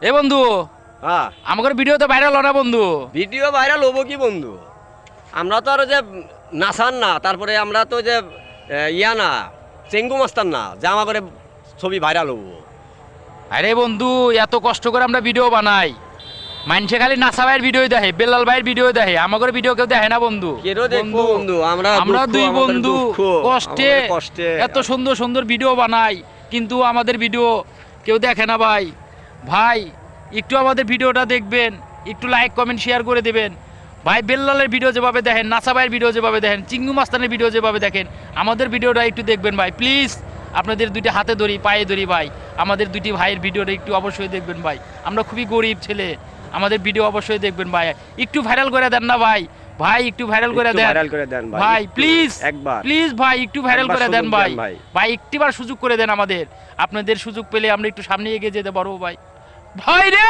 এ বন্ধু, হ্যাঁ, আমাদের ভিডিও তো ভাইরাল না বন্ধু। ভিডিও ভাইরাল হবো কি বন্ধু? আমরা তো আর যে নাসান না, তারপরে আমরা তো যে ইয়া না, চেঙ্গু মাস্তার না যে আমাদের ছবি ভাইরাল হবো। আরে বন্ধু, এত কষ্ট করে আমরা ভিডিও বানাই, মানুষে খালি নাসা ভাইয়ের ভিডিও দেখে, বেলাল ভাইয়ের ভিডিও দেখে, আমাদের ভিডিও কেউ দেখে না বন্ধু। কেন দেখবো বন্ধু? আমরা দুই আমাদের বন্ধু দুঃখ, কষ্টে আমাদের কষ্টে এত সুন্দর সুন্দর ভিডিও বানাই, কিন্তু আমাদের ভিডিও কেউ দেখে না ভাই। ভাই একটু আমাদের ভিডিওটা দেখবেন, একটু লাইক কমেন্ট শেয়ার করে দেবেন ভাই। বেল্লালের ভিডিও যেভাবে দেখেন, নাসা ভাইয়ের ভিডিও যেভাবে দেখেন, চিঙ্গু মাস্তানের ভিডিও যেভাবে দেখেন, আমাদের ভিডিওটা একটু দেখবেন ভাই প্লিজ। আপনাদের দুইটা হাতে ধরি, পায়ে ধরি ভাই, আমাদের দুটি ভাইয়ের ভিডিওটা একটু অবশ্যই দেখবেন ভাই। আমরা খুবই গরিব ছেলে, আমাদের ভিডিও অবশ্যই দেখবেন ভাই। একটু ভাইরাল করে দেন না ভাই, ভাই একটু ভাইরাল করে দেন ভাই প্লিজ, একবার প্লিজ ভাই একটু ভাইরাল একবার করে দেন সুযোগ ভাই। দেন ভাই। ভাই একটিবার সুযোগ করে দেন আমাদের, আপনাদের সুযোগ পেলে আমরা একটু সামনে এগিয়ে যেতে পারবো ভাই। ভাই রে!